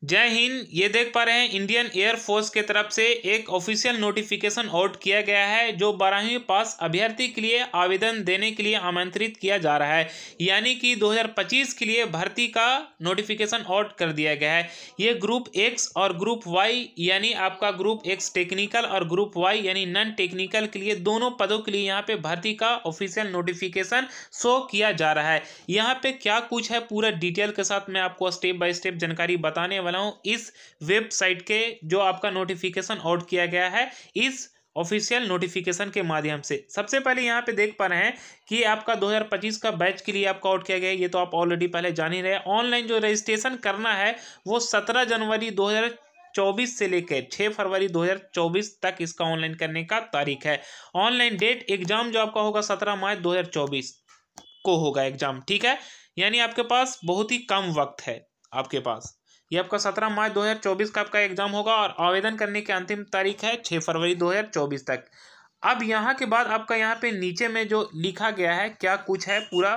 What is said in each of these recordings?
जय हिंद। ये देख पा रहे हैं इंडियन एयरफोर्स के तरफ से एक ऑफिशियल नोटिफिकेशन आउट किया गया है जो 12वीं पास अभ्यर्थी के लिए आवेदन देने के लिए आमंत्रित किया जा रहा है। यानी कि 2025 के लिए भर्ती का नोटिफिकेशन आउट कर दिया गया है। ये ग्रुप एक्स और ग्रुप वाई यानी आपका ग्रुप एक्स टेक्निकल और ग्रुप वाई यानी नॉन टेक्निकल के लिए दोनों पदों के लिए यहाँ पे भर्ती का ऑफिशियल नोटिफिकेशन शो किया जा रहा है। यहाँ पे क्या कुछ है पूरा डिटेल के साथ मैं आपको स्टेप बाय स्टेप जानकारी बताने वाला हूं इस वेबसाइट के जो आपका नोटिफिकेशन आउट किया गया है इस ऑफिशियल नोटिफिकेशन के माध्यम से। सबसे पहले यहाँ पे देख पा रहे हैं कि आपका 2025 का बैच के लिए आपका आउट किया गया है। ये तो आप ऑलरेडी पहले जान ही रहे। ऑनलाइन जो रजिस्ट्रेशन करना है वो 17 जनवरी 2024 से लेकर 6 फरवरी 2024 तक इसका ऑनलाइन करने का तारीख है। ऑनलाइन डेट एग्जाम जो आपका होगा 17 मार्च 2024 को होगा एग्जाम। ठीक है, यानी आपके पास बहुत ही कम वक्त है आपके पास। ये आपका 17 मार्च 2024 का आपका एग्जाम होगा और आवेदन करने की अंतिम तारीख है 6 फरवरी 2024 तक। अब यहाँ के बाद आपका यहाँ पे नीचे में जो लिखा गया है क्या कुछ है पूरा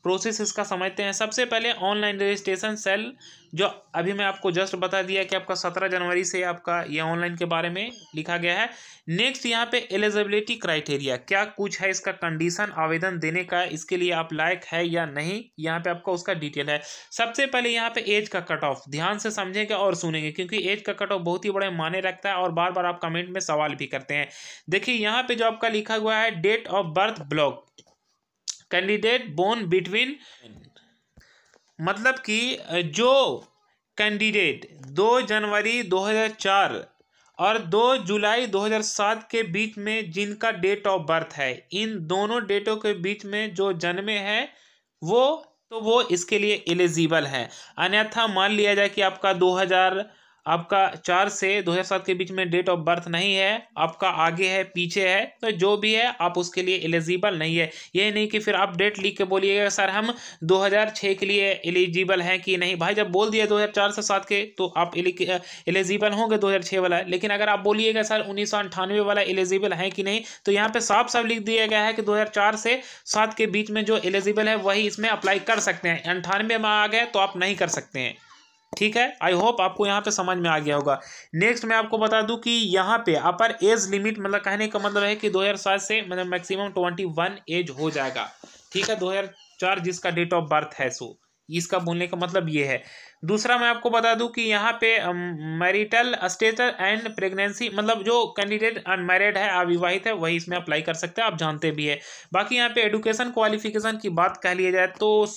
प्रोसेस इसका समझते हैं। सबसे पहले ऑनलाइन रजिस्ट्रेशन सेल जो अभी मैं आपको जस्ट बता दिया कि आपका 17 जनवरी से आपका ये ऑनलाइन के बारे में लिखा गया है। नेक्स्ट यहाँ पे एलिजिबिलिटी क्राइटेरिया क्या कुछ है, इसका कंडीशन आवेदन देने का, इसके लिए आप लायक है या नहीं, यहाँ पे आपका उसका डिटेल है। सबसे पहले यहाँ पे एज का कट ऑफ ध्यान से समझेंगे और सुनेंगे क्योंकि एज का कट ऑफ बहुत ही बड़े मायने रखता है और बार बार आप कमेंट में सवाल भी करते हैं। देखिए यहाँ पे जो आपका लिखा हुआ है date of birth block candidate born between, मतलब कि जो कैंडिडेट 2 जनवरी 2004 और 2 जुलाई 2007 के बीच में जिनका डेट ऑफ बर्थ है, इन दोनों डेटों के बीच में जो जन्मे हैं वो इसके लिए एलिजिबल है। अन्यथा मान लिया जाए कि आपका 4 से 2007 के बीच में डेट ऑफ बर्थ नहीं है, आपका आगे है पीछे है, तो जो भी है आप उसके लिए एलिजिबल नहीं है। ये नहीं कि फिर आप डेट लिख के बोलिएगा सर हम 2006 के लिए एलिजिबल हैं कि नहीं। भाई जब बोल दिया 2004 से 7 के तो आप एलिजिबल होंगे 2006 वाला। लेकिन अगर आप बोलिएगा सर 1998 वाला एलिजिबल है कि नहीं, तो यहाँ पे साफ साफ लिख दिया गया है कि 2004 से 7 के बीच में जो एलिजिबल है वही इसमें अप्लाई कर सकते हैं। 98 में आ गए तो आप नहीं कर सकते हैं। ठीक है, आई होप आपको यहाँ पे समझ में आ गया होगा। नेक्स्ट मैं आपको बता दूं कि यहाँ पे अपर एज लिमिट मतलब कहने का मतलब है कि 2007 से मतलब मैक्सिमम 21 एज हो जाएगा। ठीक है, 2004 जिसका डेट ऑफ बर्थ है सो इसका बोलने का मतलब ये है। दूसरा मैं आपको बता दूं कि यहाँ पे मैरिटल स्टेटस एंड प्रेगनेंसी मतलब जो कैंडिडेट अनमैरिड है अविवाहित है वही इसमें अप्लाई कर सकते हैं, आप जानते भी है। बाकी यहाँ पे एडुकेशन क्वालिफिकेशन की बात कह लिया जाए तो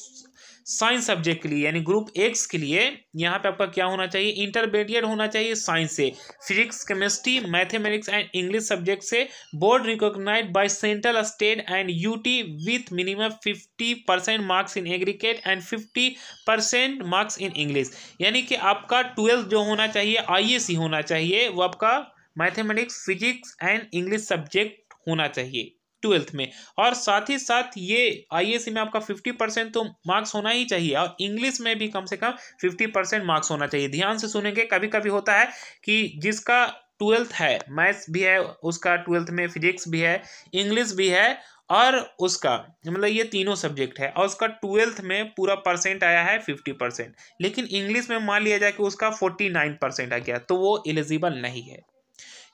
साइंस सब्जेक्ट के लिए यानी ग्रुप एक्स के लिए यहाँ पे आपका क्या होना चाहिए, इंटरमीडिएट होना चाहिए साइंस से, physics chemistry mathematics and English subject से, board recognised by central state and UT with minimum 50% marks in aggregate and 50% marks in English. यानी कि आपका 12th जो होना चाहिए IAC होना चाहिए, वो आपका mathematics physics and English subject होना चाहिए 12th में। और साथ ही साथ ये IAC में आपका 50% तो मार्क्स होना ही चाहिए और इंग्लिश में भी कम से कम 50% मार्क्स होना चाहिए। ध्यान से सुनेंगे, कभी कभी होता है कि जिसका 12th है, मैथ्स भी है उसका 12th में, फिजिक्स भी है, इंग्लिश भी है और उसका मतलब ये तीनों सब्जेक्ट है और उसका 12th में पूरा परसेंट आया है 50%, लेकिन इंग्लिश में मान लिया जाए कि उसका 49% आ गया तो वो एलिजिबल नहीं है।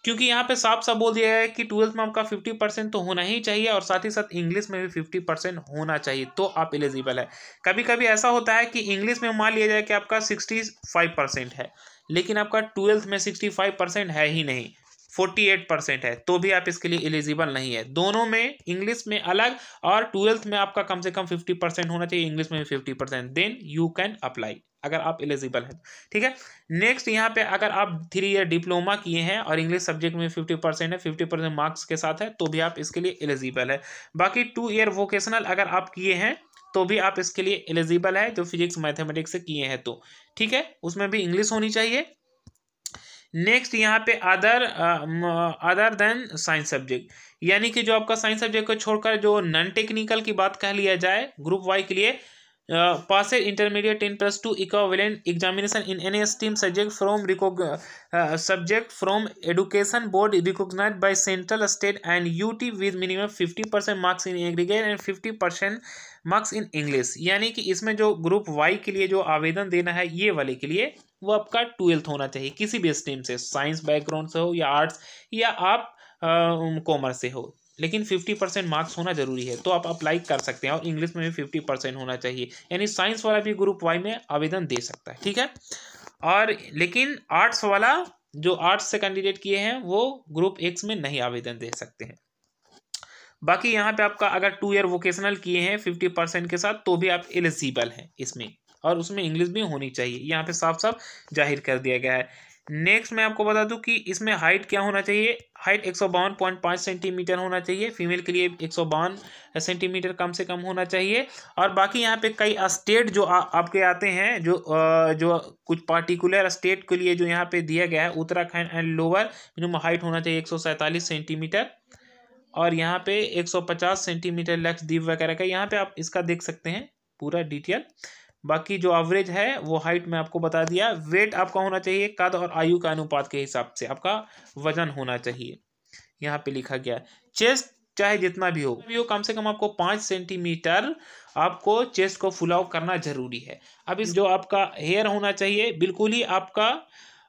क्योंकि यहाँ पे साफ साफ बोल दिया है कि 12th में आपका 50% तो होना ही चाहिए और साथ ही साथ इंग्लिश में भी 50% होना चाहिए तो आप एलिजिबल है। कभी कभी ऐसा होता है कि इंग्लिश में मान लिया जाए कि आपका 65% है लेकिन आपका 12th में 65% है ही नहीं, 48% है, तो भी आप इसके लिए एलिजिबल नहीं है। दोनों में इंग्लिश में अलग और 12th में आपका कम से कम 50% होना चाहिए, इंग्लिश में भी 50%, देन यू कैन अप्लाई अगर आप एलिजिबल हैं। ठीक है, नेक्स्ट यहाँ पे अगर आप 3 ईयर डिप्लोमा किए हैं और इंग्लिश सब्जेक्ट में 50% है, 50% मार्क्स के साथ है तो भी आप इसके लिए एलिजिबल है। बाकी 2 ईयर वोकेशनल अगर आप किए हैं तो भी आप इसके लिए एलिजिबल है, जो फिजिक्स मैथमेटिक्स से किए हैं तो। ठीक है, उसमें भी इंग्लिश होनी चाहिए। नेक्स्ट यहाँ पे अदर देन साइंस सब्जेक्ट यानी कि जो आपका साइंस सब्जेक्ट को छोड़कर जो नॉन टेक्निकल की बात कह लिया जाए ग्रुप वाई के लिए, passes intermediate 10+2 equivalent examination in any STEM subject from education board recognized by central state and UT with minimum 50% marks in aggregate and 50% marks in English. यानी कि इसमें जो ग्रुप वाई के लिए जो आवेदन देना है ये वाले के लिए वो आपका 12th होना चाहिए किसी भी स्ट्रीम से, साइंस बैकग्राउंड से हो या आर्ट्स या आप कॉमर्स से हो, लेकिन 50% मार्क्स होना जरूरी है, तो आप अप्लाई कर सकते हैं। और इंग्लिश में भी 50% होना चाहिए, यानी साइंस वाला भी ग्रुप वाई में आवेदन दे सकता है, ठीक है। और लेकिन आर्ट्स वाला, जो आर्ट्स से कैंडिडेट किए हैं वो ग्रुप एक्स में नहीं आवेदन दे सकते हैं। बाकी यहाँ पे आपका अगर 2 ईयर वोकेशनल किए हैं 50% के साथ तो भी आप एलिजिबल हैं इसमें, और उसमें इंग्लिश भी होनी चाहिए, यहाँ पे साफ साफ जाहिर कर दिया गया है। नेक्स्ट मैं आपको बता दूं कि इसमें हाइट क्या होना चाहिए, हाइट 152.5 सेंटीमीटर होना चाहिए, फीमेल के लिए 152 सेंटीमीटर कम से कम होना चाहिए। और बाकी यहाँ पे कई स्टेट जो आपके आते हैं, जो कुछ पार्टिकुलर स्टेट के लिए जो यहाँ पे दिया गया है, Uttarakhand and lower minimum height होना चाहिए 147 सेंटीमीटर, और यहाँ पे 150 सेंटीमीटर लक्षद्वीप वगैरह का, यहाँ पे आप इसका देख सकते हैं पूरा डिटेल। बाकी जो एवरेज है वो हाइट में आपको बता दिया। वेट आपका होना चाहिए कद और आयु का अनुपात के हिसाब से आपका वजन होना चाहिए, यहाँ पे लिखा गया। चेस्ट चाहे जितना भी हो कम से कम आपको 5 सेंटीमीटर आपको चेस्ट को फुल आउट करना जरूरी है। अब इस जो आपका हेयर होना चाहिए बिल्कुल ही आपका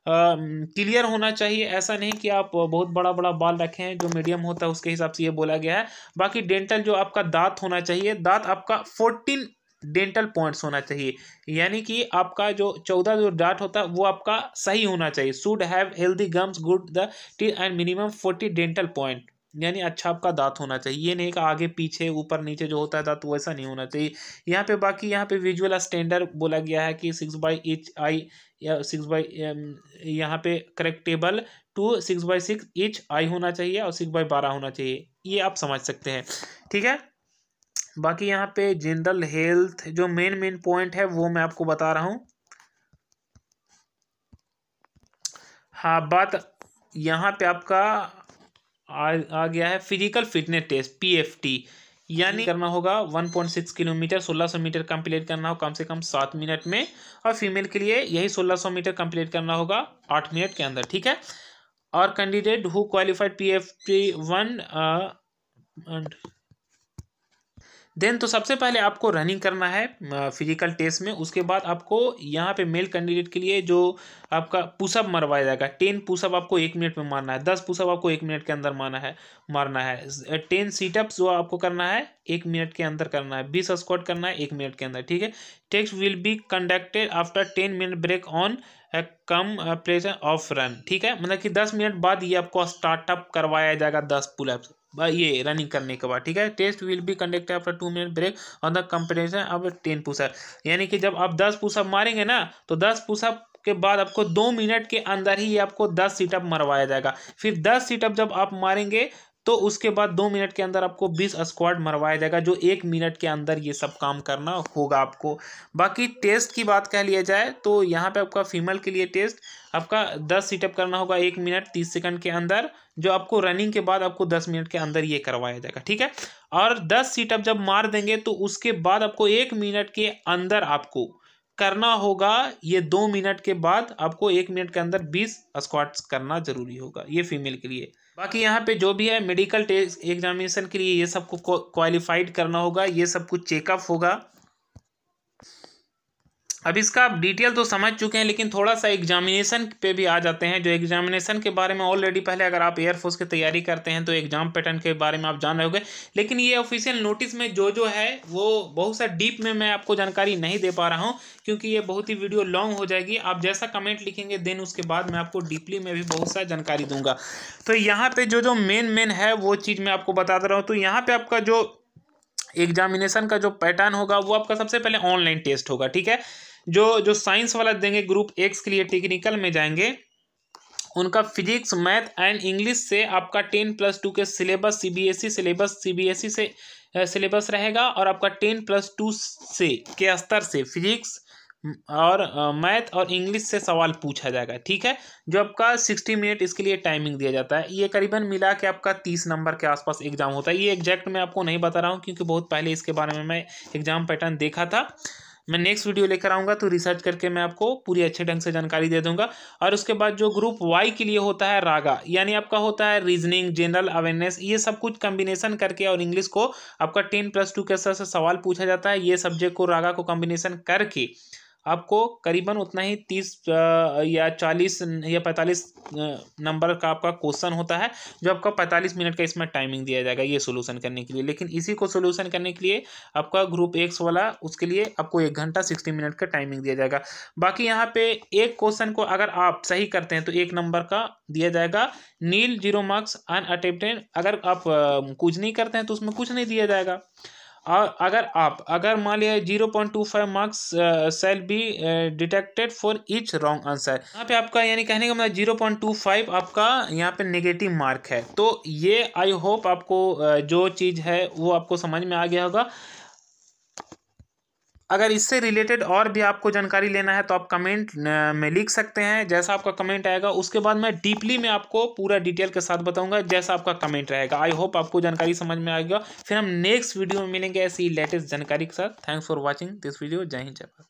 क्लियर होना चाहिए, ऐसा नहीं कि आप बहुत बड़ा बड़ा बाल रखें हैं, जो मीडियम होता है उसके हिसाब से ये बोला गया है। बाकी डेंटल जो आपका दांत होना चाहिए, दांत आपका 14 डेंटल पॉइंट्स होना चाहिए, यानी कि आपका जो 14 जो दांत होता है वो आपका सही होना चाहिए। Should have healthy gums good the teeth and minimum 40 dental point, यानी अच्छा आपका दांत होना चाहिए। ये नहीं कि आगे पीछे ऊपर नीचे जो होता है दांत वैसा नहीं होना चाहिए यहाँ पे। बाकी यहाँ पे विजुअल स्टैंडर्ड बोला गया है कि 6/8 आई या 6 पे करेक्टेबल टू 6/6 इंच आई होना चाहिए और 6/12 होना चाहिए, ये आप समझ सकते हैं, ठीक है। बाकी यहाँ पे जनरल हेल्थ जो मेन पॉइंट है वो मैं आपको बता रहा हूँ। हाँ, बात यहाँ पे आपका आ गया है फिजिकल फिटनेस टेस्ट PFT, यानी करना होगा 1.6 किलोमीटर 1600 मीटर कंप्लीट करना हो कम से कम 7 मिनट में, और फीमेल के लिए यही 1600 मीटर कंप्लीट करना होगा 8 मिनट के अंदर, ठीक है। और candidate who qualified PFT 1 then, तो सबसे पहले आपको रनिंग करना है फिजिकल टेस्ट में। उसके बाद आपको यहाँ पे मेल कैंडिडेट के लिए जो आपका पुशअप मरवाया जाएगा, 10 पुशअप आपको 1 मिनट में मारना है, 10 पुशअप आपको 1 मिनट के अंदर मारना है 10 सीटअप्स जो आपको करना है 1 मिनट के अंदर करना है, 20 स्क्वाट करना है 1 मिनट के अंदर, ठीक है। Test will be conducted after 10 minute break on completion of run, ठीक है। मतलब कि 10 मिनट बाद ये आपको स्टार्टअप करवाया जाएगा 10 पुलअप्स ये रनिंग करने के बाद, ठीक है। Test will be conducted after 2 minute break on the competition of 10 pushup, यानी कि जब आप 10 पुशअप मारेंगे ना तो 10 पुशअप के बाद आपको 2 मिनट के अंदर ही आपको 10 सीटअप मरवाया जाएगा। फिर 10 सीटअप जब आप मारेंगे तो उसके बाद 2 मिनट के अंदर आपको 20 स्क्वाट मरवाया जाएगा, जो 1 मिनट के अंदर ये सब काम करना होगा आपको। बाकी टेस्ट की बात कह लिया जाए तो यहाँ पे आपका फीमेल के लिए टेस्ट आपका 10 सीटअप करना होगा 1 मिनट 30 सेकंड के अंदर, जो आपको रनिंग के बाद आपको 10 मिनट के अंदर ये करवाया जाएगा, ठीक है। और 10 सीटअप जब मार देंगे तो उसके बाद आपको 1 मिनट के अंदर आपको करना होगा, ये 2 मिनट के बाद आपको 1 मिनट के अंदर 20 स्क्वाट्स करना जरूरी होगा, ये फीमेल के लिए। बाकी यहाँ पे जो भी है मेडिकल टेस्ट एग्जामिनेशन के लिए ये सबको क्वालिफाइड करना होगा, ये सब कुछ चेकअप होगा। अब इसका आप डिटेल तो समझ चुके हैं, लेकिन थोड़ा सा एग्जामिनेशन पे भी आ जाते हैं। जो एग्जामिनेशन के बारे में ऑलरेडी पहले अगर आप एयरफोर्स की तैयारी करते हैं तो एग्जाम पैटर्न के बारे में आप जान रहे होंगे, लेकिन ये ऑफिशियल नोटिस में जो है वो बहुत सा डीप में मैं आपको जानकारी नहीं दे पा रहा हूँ, क्योंकि ये बहुत ही वीडियो लॉन्ग हो जाएगी। आप जैसा कमेंट लिखेंगे देन उसके बाद मैं आपको डीपली में भी बहुत सा जानकारी दूंगा। तो यहाँ पे जो मेन है वो चीज़ मैं आपको बता दे रहा हूँ। तो यहाँ पे आपका जो एग्जामिनेशन का जो पैटर्न होगा वो आपका सबसे पहले ऑनलाइन टेस्ट होगा, ठीक है। जो साइंस वाला देंगे ग्रुप एक्स के लिए टेक्निकल में जाएंगे, उनका फिजिक्स मैथ एंड इंग्लिश से आपका 10+2 के सिलेबस सीबीएसई से सिलेबस रहेगा, और आपका 10+2 से के स्तर से फिजिक्स और मैथ और इंग्लिश से सवाल पूछा जाएगा, ठीक है। जो आपका 60 मिनट इसके लिए टाइमिंग दिया जाता है। ये करीबन मिला के आपका 30 नंबर के आसपास एग्जाम होता है। ये एग्जैक्ट मैं आपको नहीं बता रहा हूँ, क्योंकि बहुत पहले इसके बारे में मैं एग्जाम पैटर्न देखा था। मैं नेक्स्ट वीडियो लेकर आऊँगा तो रिसर्च करके मैं आपको पूरी अच्छे ढंग से जानकारी दे दूंगा। और उसके बाद जो ग्रुप वाई के लिए होता है रागा, यानी आपका होता है रीजनिंग, जनरल अवेयरनेस, ये सब कुछ कम्बिनेशन करके, और इंग्लिश को आपका 10+2 के स्तर से सवाल पूछा जाता है। ये सब्जेक्ट को रागा को कम्बिनेशन करके आपको करीबन उतना ही 30 या 40 या 45 नंबर का आपका क्वेश्चन होता है, जो आपका 45 मिनट का इसमें टाइमिंग दिया जाएगा ये सोल्यूशन करने के लिए। लेकिन इसी को सोल्यूशन करने के लिए आपका ग्रुप एक्स वाला, उसके लिए आपको 1 घंटा 60 मिनट का टाइमिंग दिया जाएगा। बाकी यहाँ पे एक क्वेश्चन को अगर आप सही करते हैं तो 1 नंबर का दिया जाएगा, नील 0 मार्क्स, अनअटेम्प्टेड अगर आप कुछ नहीं करते हैं तो उसमें कुछ नहीं दिया जाएगा। और अगर मान लिया 0.25 marks shall be detected for each wrong answer, यहाँ पे आपका यानी कहने का मतलब 0.25 आपका यहाँ पे नेगेटिव मार्क है। तो ये आई होप आपको जो चीज़ है वो आपको समझ में आ गया होगा। अगर इससे रिलेटेड और भी आपको जानकारी लेना है तो आप कमेंट में लिख सकते हैं। जैसा आपका कमेंट आएगा उसके बाद मैं डीपली में आपको पूरा डिटेल के साथ बताऊंगा, जैसा आपका कमेंट रहेगा। आई होप आपको जानकारी समझ में आएगा। फिर हम नेक्स्ट वीडियो में मिलेंगे ऐसी लेटेस्ट जानकारी के साथ। Thanks for watching this video. जय हिंद, जय भारत।